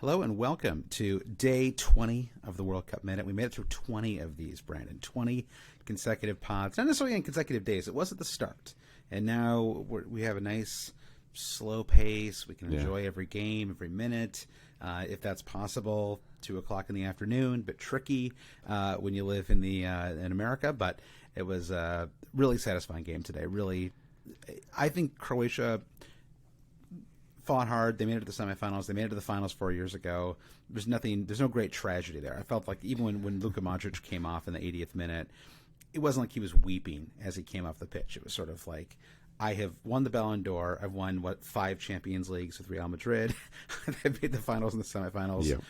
Hello and welcome to day 20 of the World Cup Minute. We made it through 20 of these, Brandon. 20 consecutive pods. Not necessarily on consecutive days. It was at the start. And now we have a nice slow pace. We can enjoy every game, every minute, if that's possible. 2 o'clock in the afternoon, but tricky when you live in America. But it was a really satisfying game today. Really, I think Croatia fought hard. They made it to the semifinals. They made it to the finals 4 years ago. There's no great tragedy there. I felt like even when Luka Modric came off in the 80th minute, it wasn't like he was weeping as he came off the pitch. It was sort of like, I have won the Ballon d'Or. I've won 5 Champions Leagues with Real Madrid. I've made the finals and the semifinals. Yep.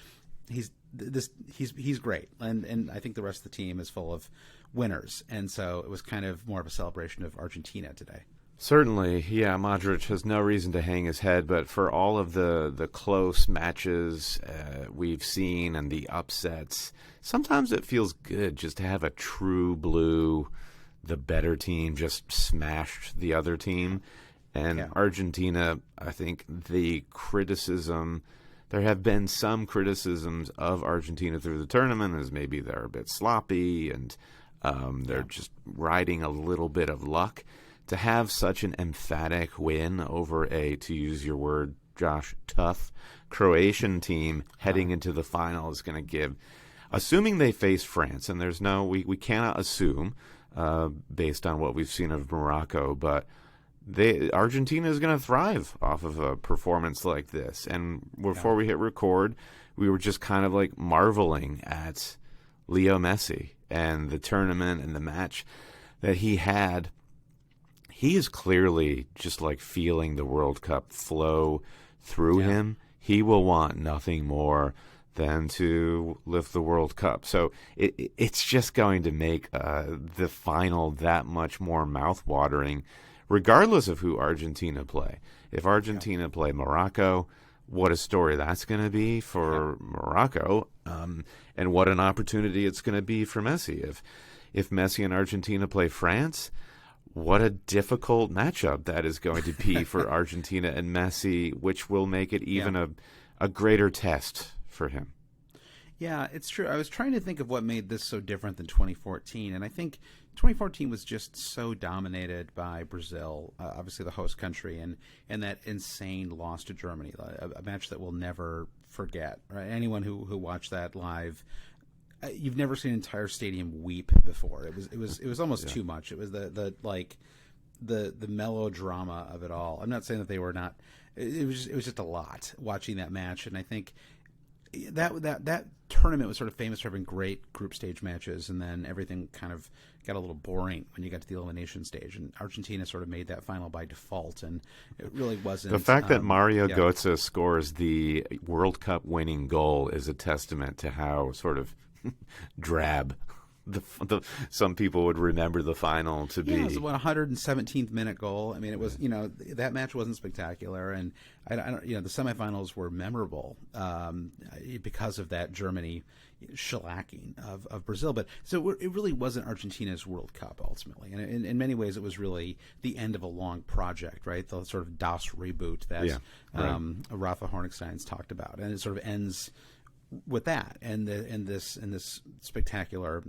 He's great, and I think the rest of the team is full of winners. And so it was kind of more of a celebration of Argentina today. Certainly, yeah, Modric has no reason to hang his head, but for all of the close matches we've seen and the upsets, sometimes it feels good just to have a true blue, the better team just smashed the other team. And Argentina, I think there have been some criticisms of Argentina through the tournament as maybe they're a bit sloppy and they're just riding a little bit of luck. To have such an emphatic win over to use your word, Josh, tough Croatian team heading into the final is going to give, assuming they face France, and we cannot assume based on what we've seen of Morocco, but Argentina is going to thrive off of a performance like this. And before we hit record, we were just kind of like marveling at Leo Messi and the tournament and the match that he had. He is clearly just like feeling the World Cup flow through him. He will want nothing more than to lift the World Cup. So it's just going to make the final that much more mouth-watering, regardless of who Argentina play. If Argentina play Morocco, what a story that's going to be for Morocco, and what an opportunity it's going to be for Messi. If Messi and Argentina play France, what a difficult matchup that is going to be for Argentina and Messi, which will make it even a greater test for him. Yeah, it's true. I was trying to think of what made this so different than 2014, and I think 2014 was just so dominated by Brazil, obviously the host country, and that insane loss to Germany, a match that we'll never forget. Right? Anyone who watched that live, you've never seen an entire stadium weep before. It was almost too much. It was the melodrama of it all. I'm not saying that they were not. It was just a lot watching that match, and I think that tournament was sort of famous for having great group stage matches, and then everything kind of got a little boring when you got to the elimination stage. And Argentina sort of made that final by default, and it really wasn't. The fact that Mario Götze scores the World Cup winning goal is a testament to how sort of drab some people would remember the final to be. It was a 117th minute goal. I mean, it was, that match wasn't spectacular, and I don't, the semifinals were memorable because of that Germany shellacking of Brazil. But so it really wasn't Argentina's World Cup ultimately, and in many ways it was really the end of a long project, right? The sort of DOS reboot that Rafa Hornigstein's talked about, and it sort of ends with that and this spectacular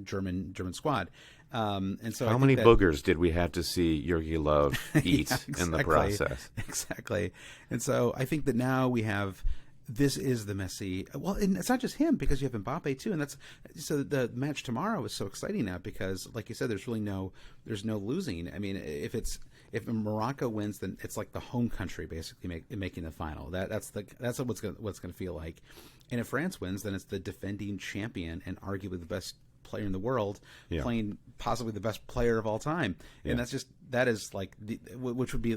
German squad, and so how many boogers did we have to see Jurgen Löw eat in the process? Exactly, and so I think that now we have. This is the Messi. Well, and it's not just him, because you have Mbappe too, and that's so the match tomorrow is so exciting now because, like you said, there's no losing. I mean, if Morocco wins, then it's like the home country basically making the final. That's what's going to feel like. And if France wins, then it's the defending champion and arguably the best player in the world playing possibly the best player of all time. And that is like which would be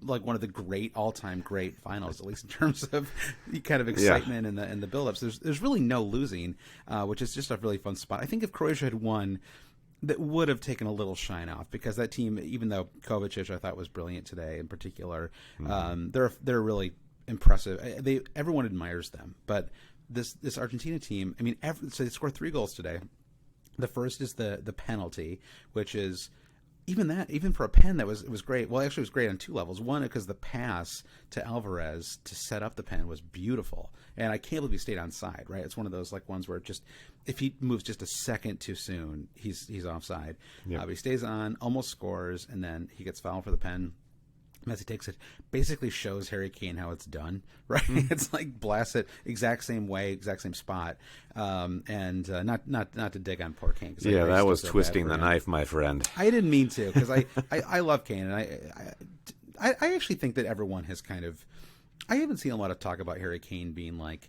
like one of the all-time great finals, at least in terms of the kind of excitement and the build-ups. There's really no losing, which is just a really fun spot. I think if Croatia had won, that would have taken a little shine off, because that team, even though Kovacic I thought was brilliant today in particular, they're really impressive. Everyone admires them, but this Argentina team, I mean, so they scored 3 goals today. The first is the penalty, which is even for a pen, it was great. Well, actually, it was great on two levels. One, because the pass to Alvarez to set up the pen was beautiful, and I can't believe he stayed onside. Right, it's one of those like ones where just if he moves just a second too soon, he's offside. Yep. But he stays on, almost scores, and then he gets fouled for the pen. Messi takes it, basically shows Harry Kane how it's done, right? It's like blast it, exact same way, exact same spot, and not to dig on poor Kane. Yeah, that was twisting the knife, my friend. I didn't mean to, because I love Kane, and I actually think that everyone has kind of. I haven't seen a lot of talk about Harry Kane being like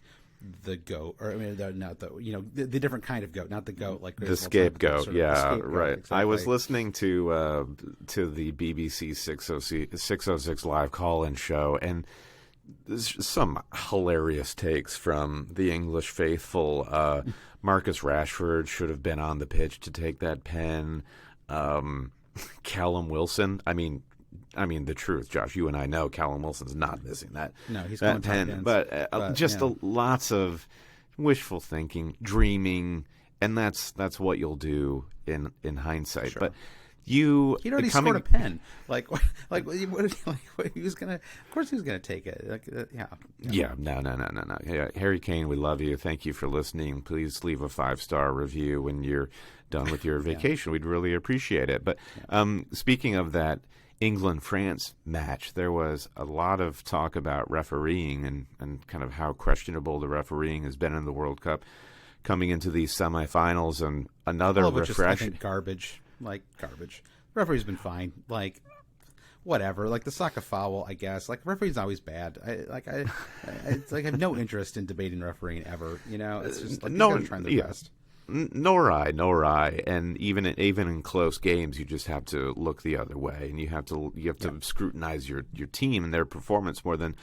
the GOAT, or I mean, not the different kind of GOAT, not the GOAT like the scapegoat. Sort of Yeah, the scapegoat, right. exactly. I was listening to the BBC 606 live call-in show, and there's some hilarious takes from the English faithful. Marcus Rashford should have been on the pitch to take that pen. Callum Wilson. I mean, the truth, Josh. You and I know Callum Wilson's not missing that. No, he's that going pen. But just lots of wishful thinking, dreaming, and that's what you'll do in hindsight. Sure. But he'd already scored a pen. Like he was gonna. Of course, he was gonna take it. Yeah. No. Yeah, Harry Kane, we love you. Thank you for listening. Please leave a 5-star review when you're done with your vacation. We'd really appreciate it. But speaking of that England-France match, there was a lot of talk about refereeing and kind of how questionable the refereeing has been in the World Cup coming into these semifinals, and another refresh. I think garbage. Like garbage. Referee's been fine. Like whatever. Like the Saka foul, I guess. Like referee's always bad. It's like I have no interest in debating refereeing ever. You know, it's just like trying their best. Nor I. And even in close games, you just have to look the other way, and you have to scrutinize your team and their performance more than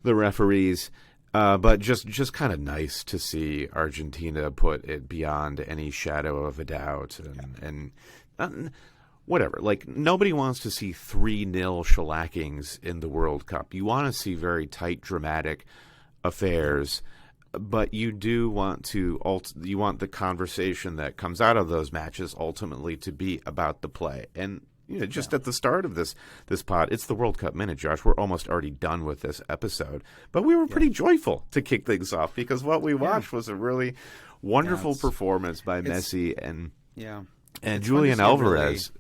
the referees. But just kind of nice to see Argentina put it beyond any shadow of a doubt, and whatever. Like, nobody wants to see 3-0 shellackings in the World Cup. You want to see very tight, dramatic affairs. But you do want you want the conversation that comes out of those matches ultimately to be about the play. And at the start of this pod, it's the World Cup Minute, Josh. We're almost already done with this episode, but we were pretty joyful to kick things off because what we watched was a really wonderful performance by Messi and Julian Álvarez.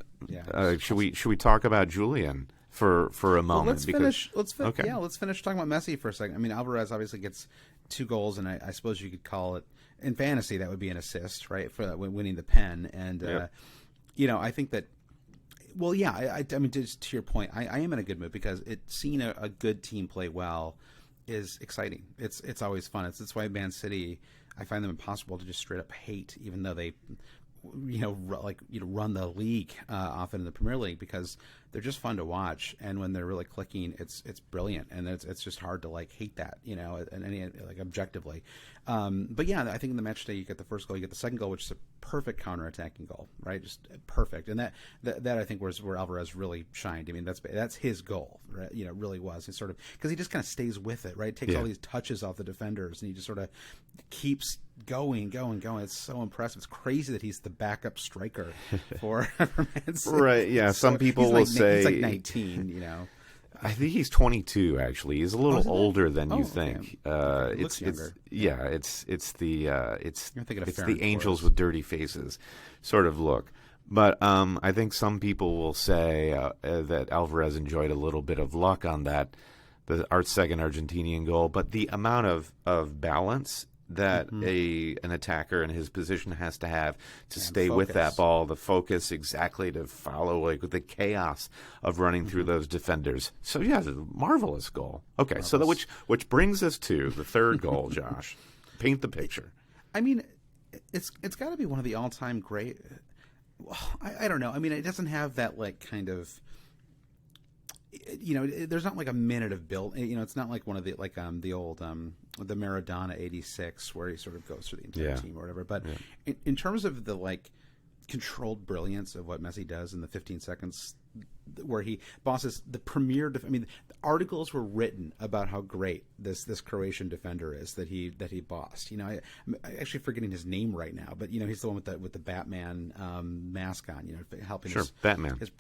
Should we talk about Julian for a moment? Well, let's finish talking about Messi for a second. I mean, Álvarez obviously gets 2 goals, and I suppose you could call it in fantasy that would be an assist, right, for winning the pen. And I think that. Well, yeah, I mean, just to your point, I am in a good mood because seeing a good team play well is exciting. It's always fun. It's why Man City, I find them impossible to just straight up hate, even though they run the league often in the Premier League, because they're just fun to watch, and when they're really clicking, it's brilliant, and it's just hard to hate that, and any objectively. But yeah, I think in the match today, you get the first goal, you get the second goal, which is a perfect counterattacking goal, right? Just perfect, and that I think was where Álvarez really shined. I mean, that's his goal, right? Really was. It's sort of because he just kind of stays with it, right? Takes all these touches off the defenders, and he just sort of keeps going. It's so impressive. It's crazy that he's the backup striker for Man City. Right? Yeah. Some people will say he's like 19. I think he's 22. Actually, he's a little older than you think. Okay. Looks younger. It's the Ferran angels Torres with dirty faces sort of look. But I think some people will say that Álvarez enjoyed a little bit of luck on that, our second Argentinian goal. But the amount of balance that an attacker in his position has to have to stay with that ball, the focus exactly to follow the chaos of running through those defenders. So yeah, it's a marvelous goal. Okay, marvelous. So which brings us to the third goal, Josh. Paint the picture. I mean, it's got to be one of the all-time great. I don't know. I mean, it doesn't have that kind of. There's not a minute of build. It's not like one of the the old the Maradona '86 where he sort of goes through the entire team or whatever. But in terms of the controlled brilliance of what Messi does in the 15 seconds where he bosses the premier. I mean, the articles were written about how great this Croatian defender is that he bossed. You know, I'm actually forgetting his name right now, but you know, he's the one with the Batman mask on. You know, helping Batman his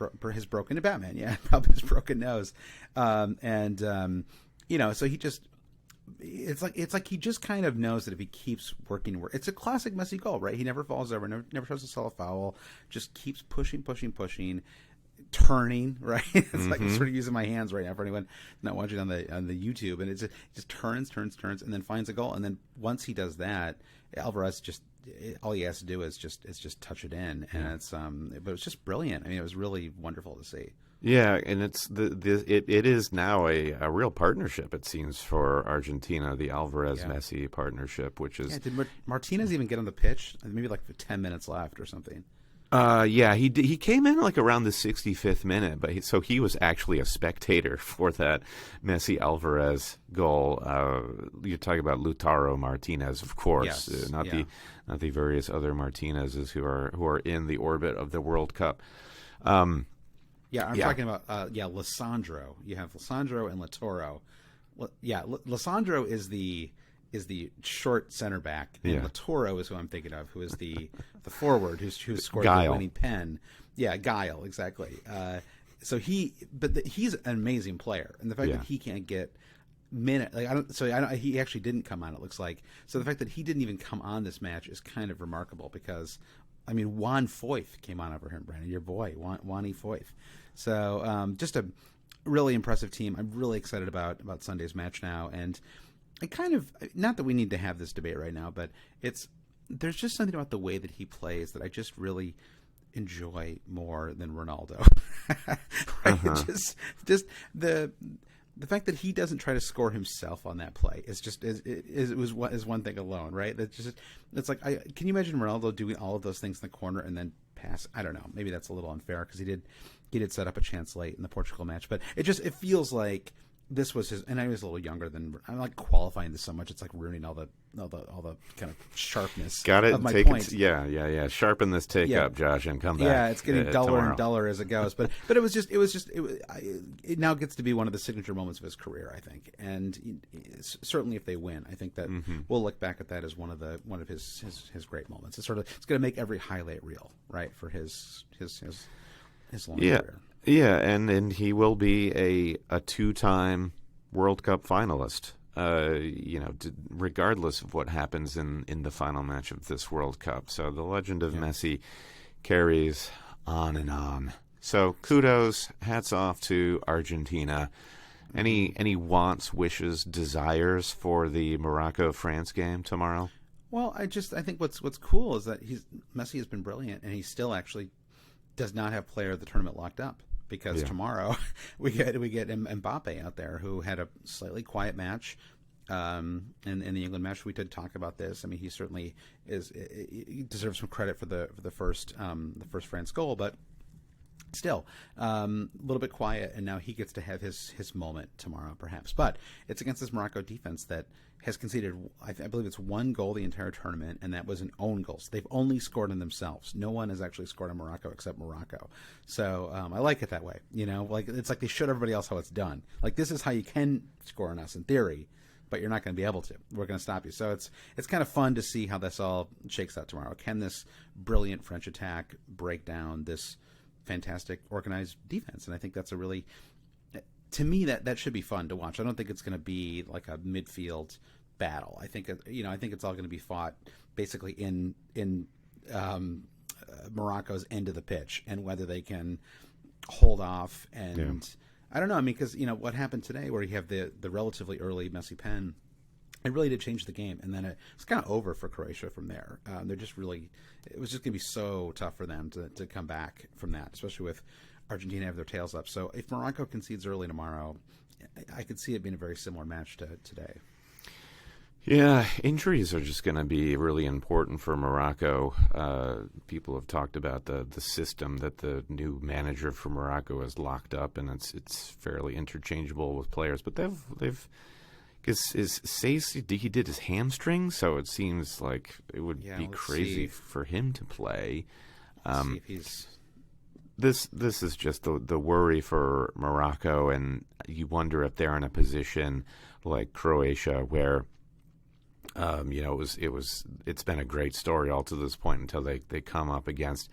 broken Batman, yeah, helping his broken nose, you know, so he just. It's like he just kind of knows that if he keeps working, it's a classic Messi goal, right? He never falls over, never tries to sell a foul, just keeps pushing, turning, right? It's like I'm sort of using my hands right now for anyone not watching on the YouTube, and it just turns, and then finds a goal, and then once he does that, Alvarez all he has to do is just touch it in, and but it's just brilliant. I mean, it was really wonderful to see. Yeah, and it is now a real partnership, it seems, for Argentina, the Alvarez-Messi partnership, which is... Yeah, did Martinez even get on the pitch? Maybe like 10 minutes left or something. Yeah, he came in like around the 65th minute, but so he was actually a spectator for that Messi-Alvarez goal. You're talking about Lautaro Martinez, of course, yes, not the various other Martinezes who are in the orbit of the World Cup. Yeah, I'm talking about Lissandro. You have Lissandro and Lautaro. Lissandro is the short center back, and Lautaro is who I'm thinking of, who is the forward who scored the winning pen. Yeah, Guile, exactly. So he's an amazing player, and the fact that he can't get he actually didn't come on. It looks like so the fact that he didn't even come on this match is kind of remarkable because. I mean, Juan Foyth came on over him, Brandon, your boy, Juan Foyth. So just a really impressive team. I'm really excited about Sunday's match now. And I kind of, not that we need to have this debate right now, but there's just something about the way that he plays that I just really enjoy more than Ronaldo. Right? Just the fact that he doesn't try to score himself on that play is one thing alone, right? It's like can you imagine Ronaldo doing all of those things in the corner and then pass? I don't know. Maybe that's a little unfair because he did set up a chance late in the Portugal match, but it feels like this was his. And I was a little younger than I'm like qualifying this so much. It's like ruining all the kind of sharpness. Got it. Of my point. Yeah. Sharpen this take up, Josh, and come back. Yeah, it's getting duller tomorrow. and duller as it goes. But it now gets to be one of the signature moments of his career, I think. And certainly, if they win, I think that we'll look back at that as one of his great moments. It's going to make every highlight reel, right, for his long career. Yeah, and he will be a two-time World Cup finalist. Regardless of what happens in the final match of this World Cup. So the legend of Messi carries on and on. So kudos, hats off to Argentina. Any wants, wishes, desires for the Morocco-France game tomorrow? Well, I think what's cool is that Messi has been brilliant, and he still actually does not have player of the tournament locked up. Because tomorrow we get Mbappe out there who had a slightly quiet match in the England match. We did talk about this. I mean, he certainly he deserves some credit for the first France goal, but still a little bit quiet. And now he gets to have his moment tomorrow, perhaps. But it's against this Morocco defense that has conceded, I believe it's one goal the entire tournament, and that was an own goal. So they've only scored on themselves. No one has actually scored on Morocco except Morocco. So I like it that way. You know, like it's like they showed everybody else how it's done. Like this is how you can score on us in theory, but you're not going to be able to. We're going to stop you. So it's kind of fun to see how this all shakes out tomorrow. Can this brilliant French attack break down this fantastic organized defense? And I think that's a really, to me, that should be fun to watch. I don't think it's going to be like a midfield battle. I think it's all going to be fought basically in Morocco's end of the pitch, and whether they can hold off. And I don't know. I mean, because what happened today, where you have the relatively early Messi pen, it really did change the game, and then it's kind of over for Croatia from there. It was just going to be so tough for them to come back from that, especially with Argentina have their tails up. So if Morocco concedes early tomorrow, I could see it being a very similar match to today. Yeah, injuries are just going to be really important for Morocco. People have talked about the system that the new manager for Morocco has locked up, and it's fairly interchangeable with players. But they've is Saïs, he did his hamstring, so it seems like it would be crazy for him to play. See if he's This is just the worry for Morocco, and you wonder if they're in a position like Croatia where it's been a great story all to this point until they come up against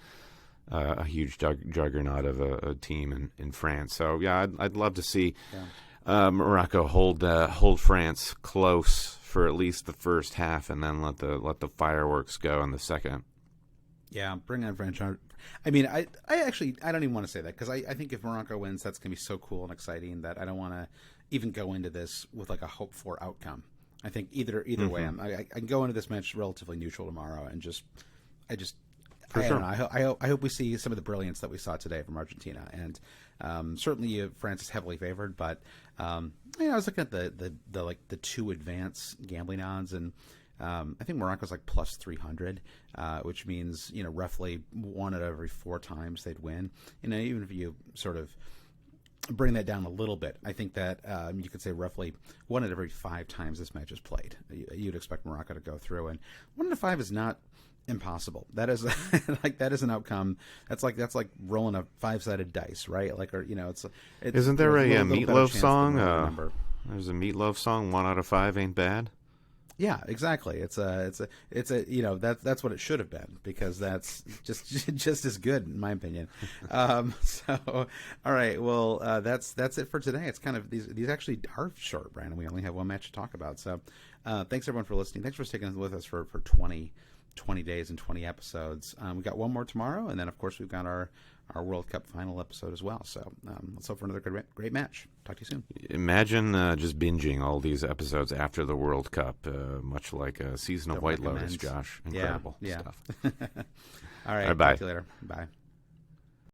a huge juggernaut of a team in France. So yeah, I'd love to see Morocco hold France close for at least the first half, and then let the fireworks go in the second. Yeah, bring on French. I mean, I don't even want to say that, because I think if Morocco wins, that's going to be so cool and exciting that I don't want to even go into this with like a hope for outcome. I think either way, I can go into this match relatively neutral tomorrow, and I don't know. I hope we see some of the brilliance that we saw today from Argentina, and certainly France is heavily favored. But I was looking at the two advance gambling odds, and I think Morocco's like plus 300, which means roughly 1 out of every 4 times they'd win. Even if you sort of bring that down a little bit, I think that you could say roughly 1 out of every 5 times this match is played, you'd expect Morocco to go through, and 1 out of 5 is not impossible. That is that is an outcome. That's like rolling a 5-sided dice, right? It's isn't there a Meatloaf song? There's a Meatloaf song. 1 out of 5 ain't bad. Yeah, exactly. It's a that's what it should have been, because that's just as good in my opinion. So all right, well that's it for today. It's kind of these actually are short, Brandon. We only have 1 match to talk about. So thanks everyone for listening. Thanks for sticking with us for 20 days and 20 episodes. We got 1 more tomorrow, and then of course we've got our World Cup final episode as well. So let's hope for another great match. Talk to you soon. Imagine just binging all these episodes after the World Cup, much like a season of White Lotus, Josh. Incredible stuff. All right. Bye. Talk to you later. Bye.